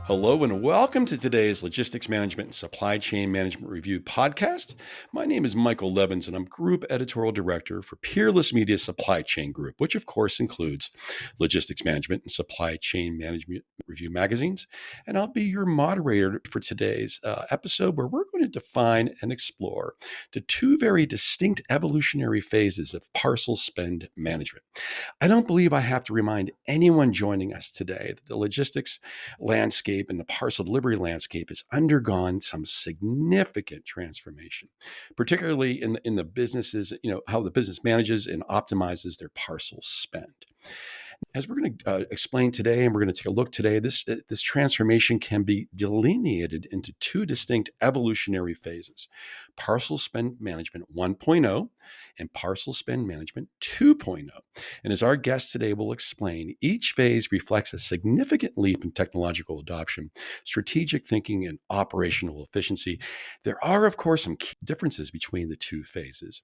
Hello and welcome to today's Logistics Management and Supply Chain Management Review podcast. My name is Michael Levans, and I'm Group Editorial Director for Peerless Media Supply Chain Group, which of course includes Logistics Management and Supply Chain Management Review magazines. And I'll be your moderator for today's episode, where we're going to define and explore the two very distinct evolutionary phases of parcel spend management. I don't believe I have to remind anyone joining us today that the logistics landscape and the parcel delivery landscape has undergone some significant transformation, particularly in the businesses, how the business manages and optimizes their parcel spend. As we're going to explain today, and we're going to take a look today, this transformation can be delineated into two distinct evolutionary phases: parcel spend management 1.0 and parcel spend management 2.0. And as our guest today will explain, each phase reflects a significant leap in technological adoption, strategic thinking, and operational efficiency. There are, of course, some key differences between the two phases,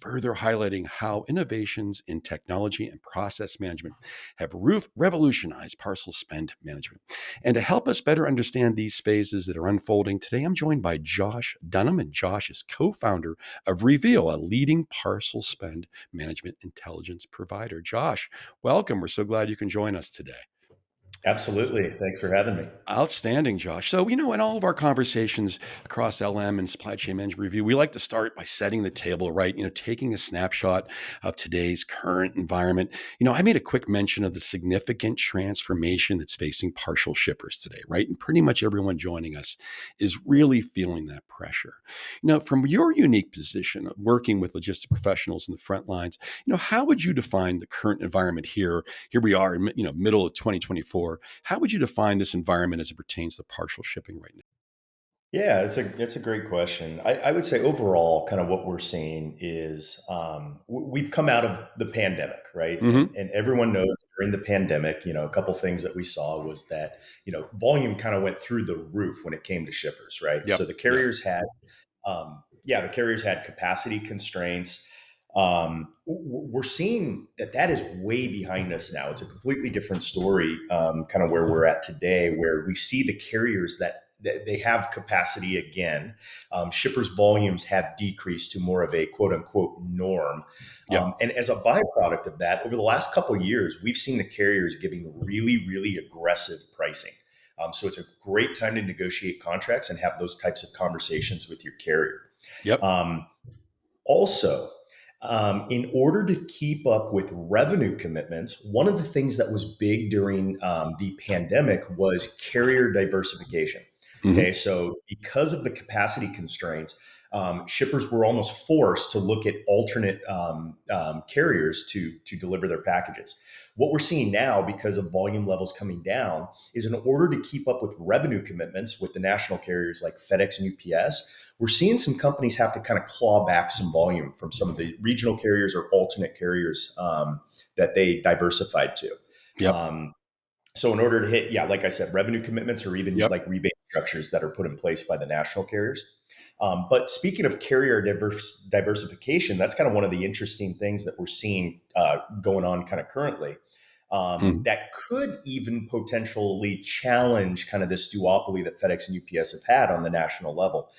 further highlighting how innovations in technology and process management have revolutionized parcel spend management. And to help us better understand these phases that are unfolding today, I'm joined by Josh Dunham, and Josh is co-founder of Reveel, a leading parcel spend management intelligence provider. Josh, welcome. We're so glad you can join us today. Absolutely. Thanks for having me. Outstanding, Josh. So, in all of our conversations across LM and supply chain management review, we like to start by setting the table, right? Taking a snapshot of today's current environment. I made a quick mention of the significant transformation that's facing partial shippers today, right? And pretty much everyone joining us is really feeling that pressure. From your unique position of working with logistics professionals in the front lines, how would you define the current environment here? Here we are in, middle of 2024. How would you define this environment as it pertains to partial shipping right now? Yeah, it's a great question. I would say overall, kind of what we're seeing is we've come out of the pandemic, right? And Mm-hmm. and everyone knows during the pandemic, a couple things that we saw was that volume kind of went through the roof when it came to shippers, right? So Yep. the Yep. carriers had the carriers had capacity constraints. We're seeing that is way behind us now. It's a completely different story, kind of where we're at today, where we see the carriers that they have capacity again. Shippers' volumes have decreased to more of a quote unquote norm. Yep. And as a byproduct of that, over the last couple of years, we've seen the carriers giving really, really aggressive pricing. So it's a great time to negotiate contracts and have those types of conversations with your carrier. Yep. Um, Also, in order to keep up with revenue commitments, one of the things that was big during the pandemic was carrier diversification. Mm-hmm. Okay, so because of the capacity constraints, shippers were almost forced to look at alternate carriers to deliver their packages. What we're seeing now, because of volume levels coming down, is in order to keep up with revenue commitments with the national carriers like FedEx and UPS, we're seeing some companies have to kind of claw back some volume from some of the regional carriers or alternate carriers that they diversified to. Yep. Um, so in order to hit, yeah, like I said, revenue commitments or even Yep. like rebate structures that are put in place by the national carriers. But speaking of carrier diversification, that's kind of one of the interesting things that we're seeing going on kind of currently. Mm-hmm. That could even potentially challenge kind of this duopoly that FedEx and UPS have had on the national level.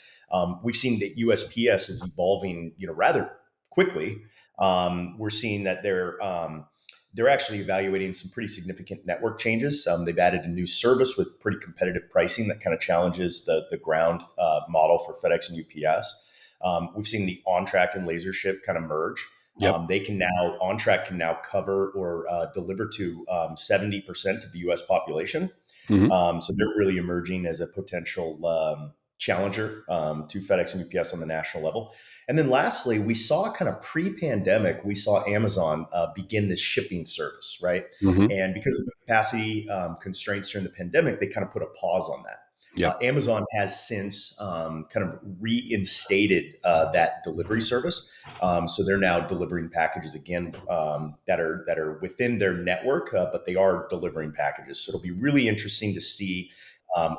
We've seen that USPS is evolving, rather quickly. We're seeing that they're actually evaluating some pretty significant network changes. They've added a new service with pretty competitive pricing that kind of challenges the ground model for FedEx and UPS. We've seen the on-track and laser ship kind of merge. Yep. They can now on track can now cover or deliver to 70% of the U.S. population. Mm-hmm. So they're really emerging as a potential challenger to FedEx and UPS on the national level. And then lastly, we saw kind of pre-pandemic, we saw Amazon begin this shipping service, right? Mm-hmm. And because of the capacity constraints during the pandemic, they kind of put a pause on that. Yep. Amazon has since kind of reinstated that delivery service, so they're now delivering packages again that are within their network, but they are delivering packages. So it'll be really interesting to see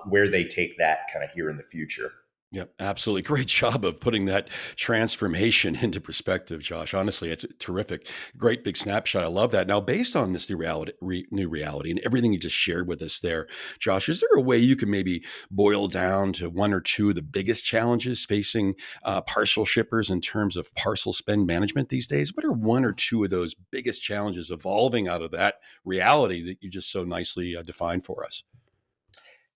where they take that kind of here in the future. Yep, absolutely. Great job of putting that transformation into perspective, Josh. Honestly, it's terrific. Great big snapshot. I love that. Now, based on this new reality, and everything you just shared with us there, Josh, is there a way you can maybe boil down to one or two of the biggest challenges facing parcel shippers in terms of parcel spend management these days? What are one or two of those biggest challenges evolving out of that reality that you just so nicely defined for us?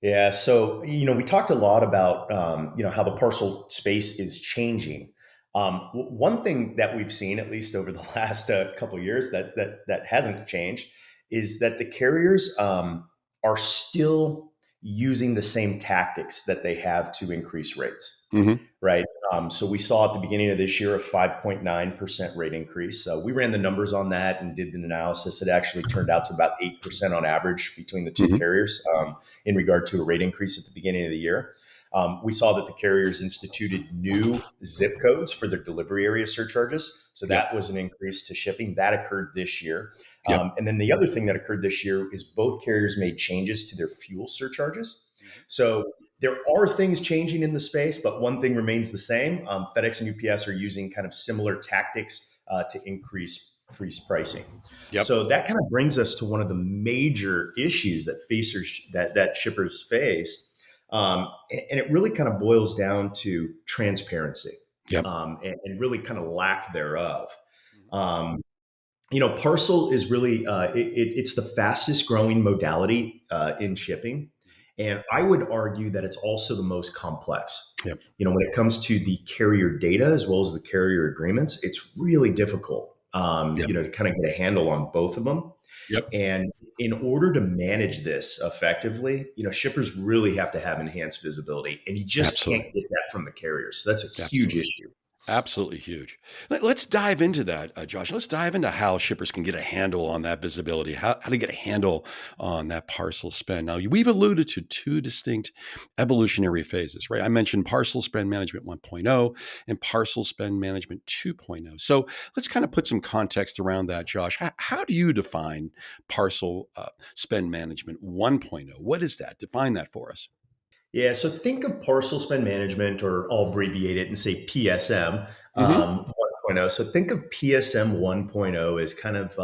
Yeah. So, we talked a lot about, how the parcel space is changing. One thing that we've seen, at least over the last couple of years, that hasn't changed, is that the carriers are still using the same tactics that they have to increase rates, Hmm. right? So we saw at the beginning of this year a 5.9% rate increase. We ran the numbers on that and did the analysis. It actually turned out to about 8% on average between the two Hmm. carriers in regard to a rate increase at the beginning of the year. We saw that the carriers instituted new zip codes for their delivery area surcharges. So Yep. that was an increase to shipping. That occurred this year. Yep. And then the other thing that occurred this year is both carriers made changes to their fuel surcharges. Mhm. So there are things changing in the space, but one thing remains the same. FedEx and UPS are using kind of similar tactics to increase pricing. Yep. So that kind of brings us to one of the major issues that that shippers face, and it really kind of boils down to transparency Yep. and really kind of lack thereof. Mhm. Um, parcel is really it's the fastest growing modality in shipping, and I would argue that it's also the most complex. Yep. When it comes to the carrier data as well as the carrier agreements, it's really difficult, Yep. to kind of get a handle on both of them. Yep. And in order to manage this effectively, shippers really have to have enhanced visibility, and you just can't Absolutely. get that from the carriers. So that's a huge Absolutely. issue. Absolutely huge. Let's dive into that, Josh. Let's dive into how shippers can get a handle on that visibility, how to get a handle on that parcel spend. Now, we've alluded to two distinct evolutionary phases, right? I mentioned Parcel Spend Management 1.0 and Parcel Spend Management 2.0. So let's kind of put some context around that, Josh. How do you define Parcel Spend Management 1.0? What is that? Define that for us. Yeah, so think of parcel spend management, or I'll abbreviate it and say PSM Hmm. 1.0. So think of PSM 1.0 as kind of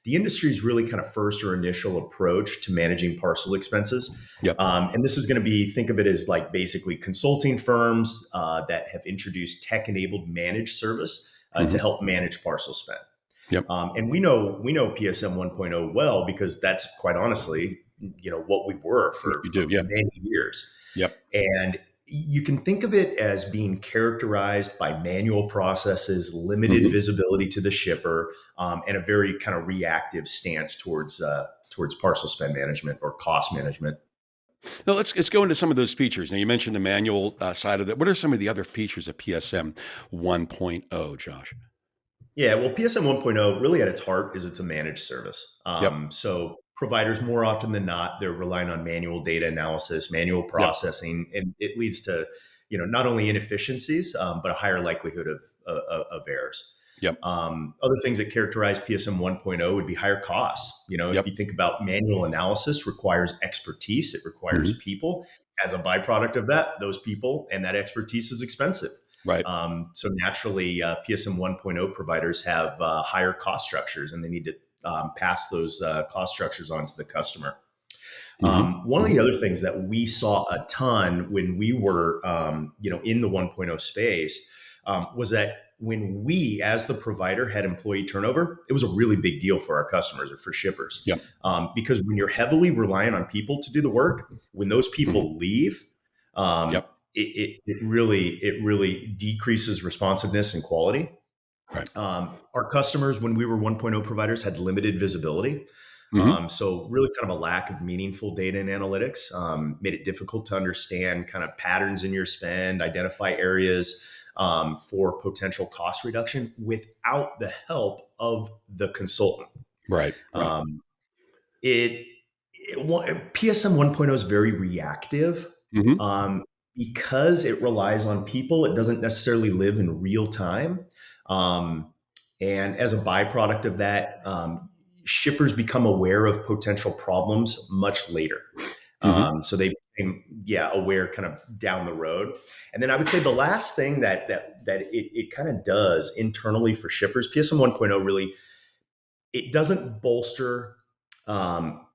the industry's really kind of first or initial approach to managing parcel expenses. Yep. And this is going to be, think of it as like basically consulting firms that have introduced tech enabled managed service to Hmm. help manage parcel spend. Yep. And we know PSM 1.0 well, because that's quite honestly, what we were What for you do. for Yeah. many years. Yep. And you can think of it as being characterized by manual processes, limited Hmm. visibility to the shipper, and a very kind of reactive stance towards parcel spend management or cost management. Now let's go into some of those features. Now you mentioned the manual side of it. What are some of the other features of PSM 1.0, Josh? Yeah, well, PSM 1.0 really at its heart is it's a managed service. Yep. So providers, more often than not, they're relying on manual data analysis, manual Yep. processing, and it leads to not only inefficiencies but a higher likelihood of errors. Yep. Other things that characterize PSM 1.0 would be higher costs. If Yep. you think about manual analysis requires expertise, it requires Hmm. people. As a byproduct of that, those people and that expertise is expensive. Right. So naturally, PSM 1.0 providers have higher cost structures, and they need to pass those cost structures on to the customer. Hmm. One of Hmm. the other things that we saw a ton when we were, in the 1.0 space, was that when we, as the provider, had employee turnover, it was a really big deal for our customers or for shippers, Yep. because when you're heavily reliant on people to do the work, when those Hmm. people leave, Yep. it really decreases responsiveness and quality. Right. Our customers, when we were 1.0 providers, had limited visibility. Hmm. So really kind of a lack of meaningful data and analytics made it difficult to understand kind of patterns in your spend, identify areas for potential cost reduction without the help of the consultant. Right. Right. Um, it, PSM 1.0 is very reactive Hmm. um, because it relies on people. It doesn't necessarily live in real time. Um, and as a byproduct of that, shippers become aware of potential problems much later. Hmm. So they became, aware kind of down the road. And then I would say the last thing that it kind of does internally for shippers, PSM 1.0 really, it doesn't bolster um,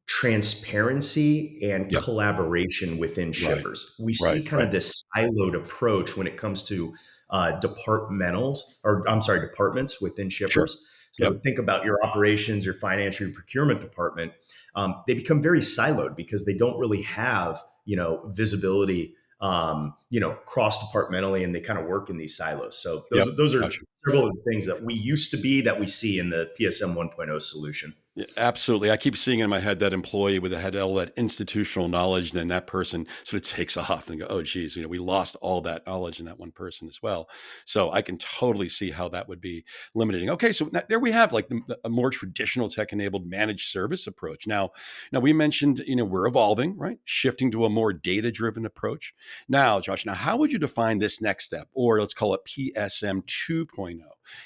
transparency and Yep. collaboration within Right. shippers. We Right. see kind Right. of this siloed approach when it comes to departments within Sure. shippers. So Yep. think about your operations, your finance, your procurement department. They become very siloed because they don't really have, visibility, cross departmentally, and they kind of work in these silos. So Yep. those are Gotcha. several of the things that we used to be that we see in the PSM 1.0 solution. Yeah, absolutely. I keep seeing in my head that employee with had all that institutional knowledge, then that person sort of takes off and go, oh, geez, we lost all that knowledge in that one person as well. So I can totally see how that would be limiting. Okay, so there we have like a more traditional tech-enabled managed service approach. Now we mentioned, we're evolving, right? Shifting to a more data-driven approach. Now, Josh, how would you define this next step, or let's call it PSM 2.0?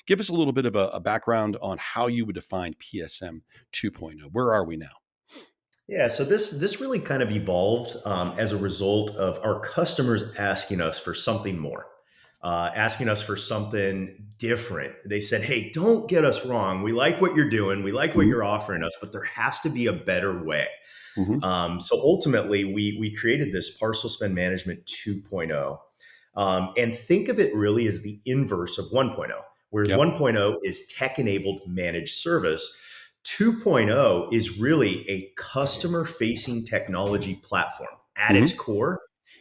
Give us a little bit of a background on how you would define PSM 2.0. Where are we now? Yeah, so this really kind of evolved as a result of our customers asking us for something more, asking us for something different. They said, "Hey, don't get us wrong. We like what you're doing. We like what Hmm. you're offering us, but there has to be a better way." Hmm. So ultimately, we created this Parcel Spend Management 2.0. And think of it really as the inverse of 1.0. Whereas Yep. 1.0 is tech enabled managed service, 2.0 is really a customer facing technology platform at its Hmm. core,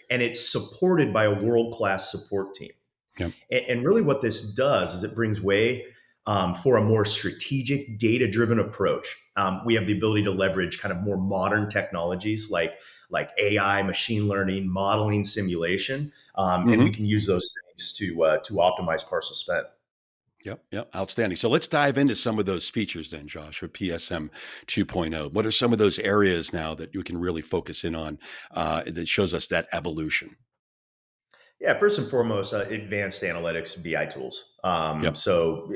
and it's supported by a world class support team. Yep. And really, what this does is it brings way for a more strategic, data driven approach. We have the ability to leverage kind of more modern technologies like AI, machine learning, modeling, simulation, and we Hmm. can use those things to optimize parcel spend. Yep. Yep. Outstanding. So let's dive into some of those features then, Josh, with PSM 2.0. What are some of those areas now that you can really focus in on that shows us that evolution? Yeah, first and foremost, advanced analytics, BI tools. Yep. So,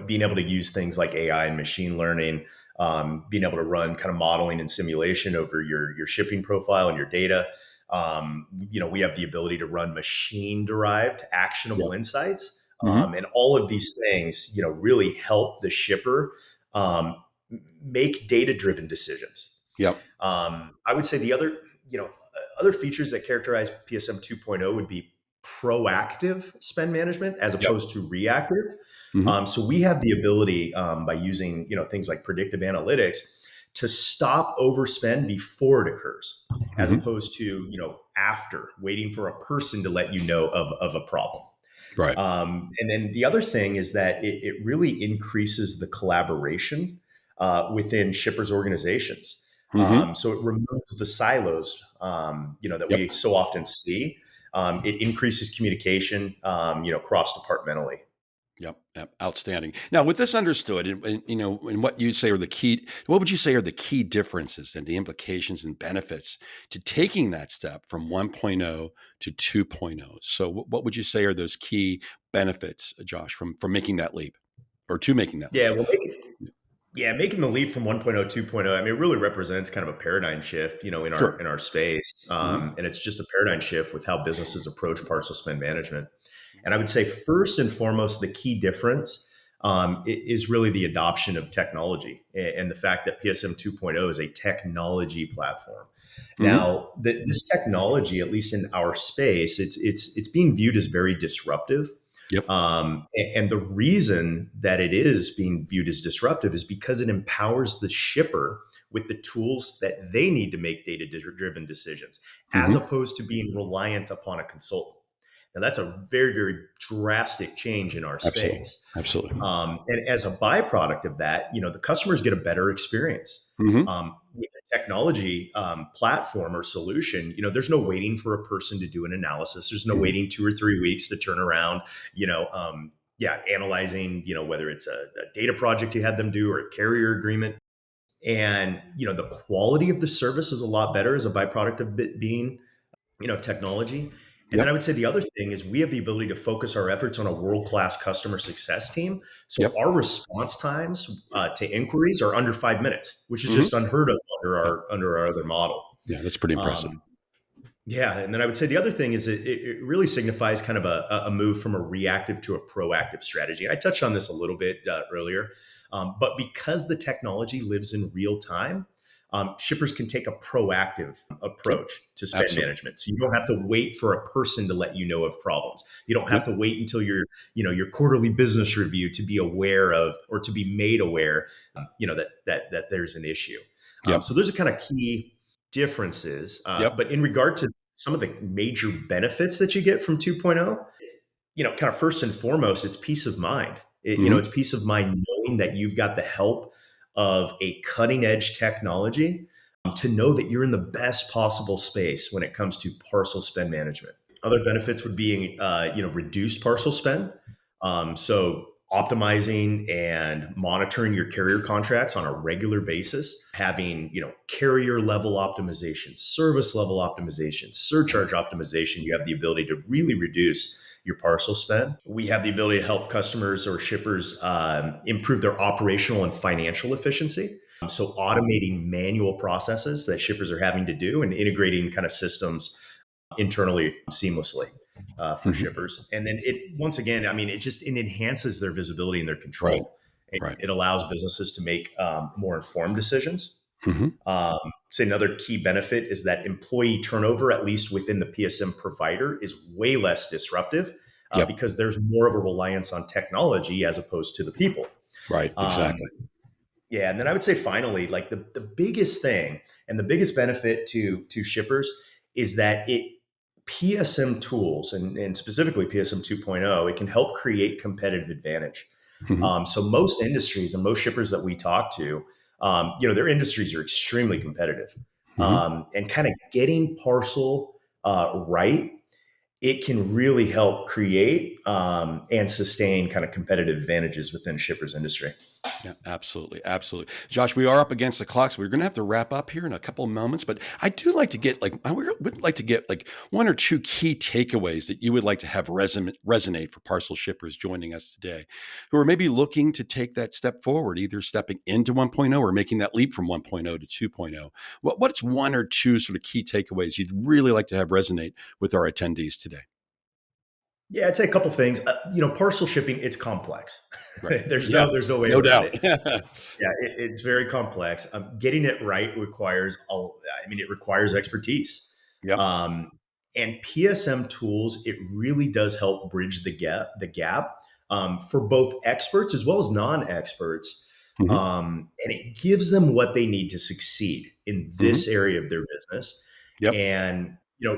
being able to use things like AI and machine learning, being able to run kind of modeling and simulation over your shipping profile and your data. We have the ability to run machine derived actionable Yep. insights. Hmm. And all of these things, really help the shipper make data driven decisions. Yep. I would say the other features that characterize PSM 2.0 would be proactive spend management as Yep. opposed to reactive. Hmm. So we have the ability by using things like predictive analytics to stop overspend before it occurs, as Hmm. opposed to after waiting for a person to let you know of a problem. Right. And then the other thing is that it really increases the collaboration within shippers' organizations. Hmm. So it removes the silos, that Yep. we so often see. It increases communication, cross departmentally. Yep, yep, outstanding. Now, with this understood, and what you say are the key, what would you say are the key differences and the implications and benefits to taking that step from 1.0 to 2.0? So, what would you say are those key benefits, Josh, from making that leap or to making that leap? Yeah, well, making the leap from 1.0 to 2.0, I mean, it really represents kind of a paradigm shift, in our Sure. in our space, Hmm. and it's just a paradigm shift with how businesses approach parcel spend management. And I would say first and foremost, the key difference is really the adoption of technology and the fact that PSM 2.0 is a technology platform. Hmm. Now, this technology, at least in our space, it's being viewed as very disruptive. Yep. And the reason that it is being viewed as disruptive is because it empowers the shipper with the tools that they need to make data driven decisions, as Hmm. opposed to being reliant upon a consultant. Now, that's a very, very drastic change in our Absolutely. space. Absolutely. And as a byproduct of that, the customers get a better experience. Hmm. With a technology platform or solution, there's no waiting for a person to do an analysis. There's no Hmm. waiting 2 or 3 weeks to turn around, analyzing, whether it's a data project you had them do or a carrier agreement. And, the quality of the service is a lot better as a byproduct of it being technology. And then I Yep. would say the other thing is we have the ability to focus our efforts on a world-class customer success team. So Yep. our response times to inquiries are under 5 minutes, which is Hmm. just unheard of under Yep. our other model. Yeah, that's pretty impressive. Um, yeah, and then I would say the other thing is it really signifies kind of a move from a reactive to a proactive strategy. I touched on this a little bit earlier, but because the technology lives in real time, shippers can take a proactive Yep, approach to spend absolutely. management. So you don't have to wait for a person to let you know of problems. You don't have Yep, to wait until your quarterly business review to be aware of or to be made aware, that there's an issue. yep, So those are kind of key differences. yep. But in regard to some of the major benefits that you get from 2.0, kind of first and foremost, it's peace of mind. Mhm. It's peace of mind knowing that you've got the help of a cutting edge technology to know that you're in the best possible space when it comes to parcel spend management. Other benefits would be, reduced parcel spend. So optimizing and monitoring your carrier contracts on a regular basis, having, carrier level optimization, service level optimization, surcharge optimization. You have the ability to really reduce your parcel spend. We have the ability to help customers or shippers improve their operational and financial efficiency. So automating manual processes that shippers are having to do and integrating kind of systems internally seamlessly for Mhm. shippers. And then it once again, I mean, it enhances their visibility and their Right, control. right. It allows businesses to make more informed decisions. Mhm. Um, say another key benefit is that employee turnover, at least within the PSM provider, is way less disruptive Yep, because there's more of a reliance on technology as opposed to the people. right, Um, exactly. yeah, and then I would say finally, like the biggest thing and the biggest benefit to shippers is that it PSM tools and specifically PSM 2.0, it can help create competitive advantage. Mhm. So most industries and most shippers that we talk to, their industries are extremely competitive, Mhm. and kind of getting parcel right, it can really help create and sustain kind of competitive advantages within shippers industry. Yeah, absolutely, absolutely. Josh, we are up against the clock, so we're going to have to wrap up here in a couple of moments. But I do like to get would like to get like one or two key takeaways that you would like to have resonate for parcel shippers joining us today, who are maybe looking to take that step forward, either stepping into 1.0 or making that leap from 1.0 to 2.0. What's one or two sort of key takeaways you'd really like to have resonate with our attendees today? Yeah, I'd say a couple things. Parcel shipping, it's complex. Right. there's Yeah. no there's no way No around doubt. it. Yeah, it's very complex. Getting it right it requires expertise. Yep. Um, and PSM tools, it really does help bridge the gap for both experts as well as non-experts. Hmm. And it gives them what they need to succeed in Hmm. this area of their business. Yep. And,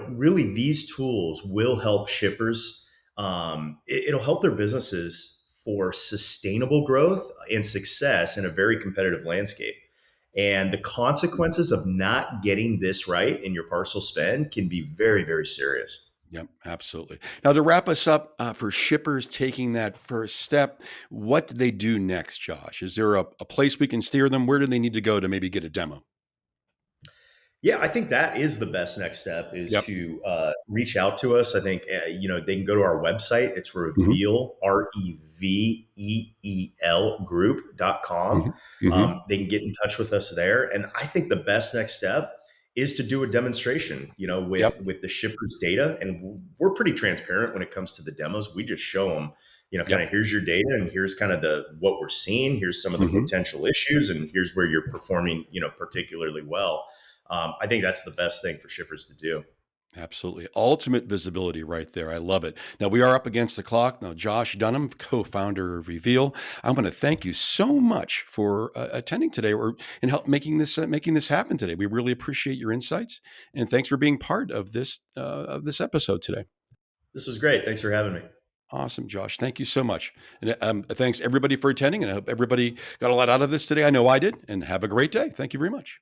really these tools will help shippers. It'll help their businesses for sustainable growth and success in a very competitive landscape. And the consequences of not getting this right in your parcel spend can be very, very serious. Yep, absolutely. Now, to wrap us up, for shippers taking that first step, what do they do next, Josh? Is there a place we can steer them? Where do they need to go to maybe get a demo? Yeah, I think that is the best next step is Yep. to reach out to us. I think, they can go to our website. It's Hmm. Reveel, Reveel group.com. Hmm. Hmm. They can get in touch with us there. And I think the best next step is to do a demonstration, Yep. with the shipper's data. And we're pretty transparent when it comes to the demos. We just show them, kind Yep. of here's your data and here's kind of what we're seeing. Here's some of the Hmm. potential issues and here's where you're performing, particularly well. I think that's the best thing for shippers to do. Absolutely. Ultimate visibility right there. I love it. Now, we are up against the clock. Now, Josh Dunham, co founder of Reveal, I want to thank you so much for attending today or and help making this happen today. We really appreciate your insights and thanks for being part of this episode today. This was great. Thanks for having me. Awesome, Josh. Thank you so much. And thanks everybody for attending. And I hope everybody got a lot out of this today. I know I did. And have a great day. Thank you very much.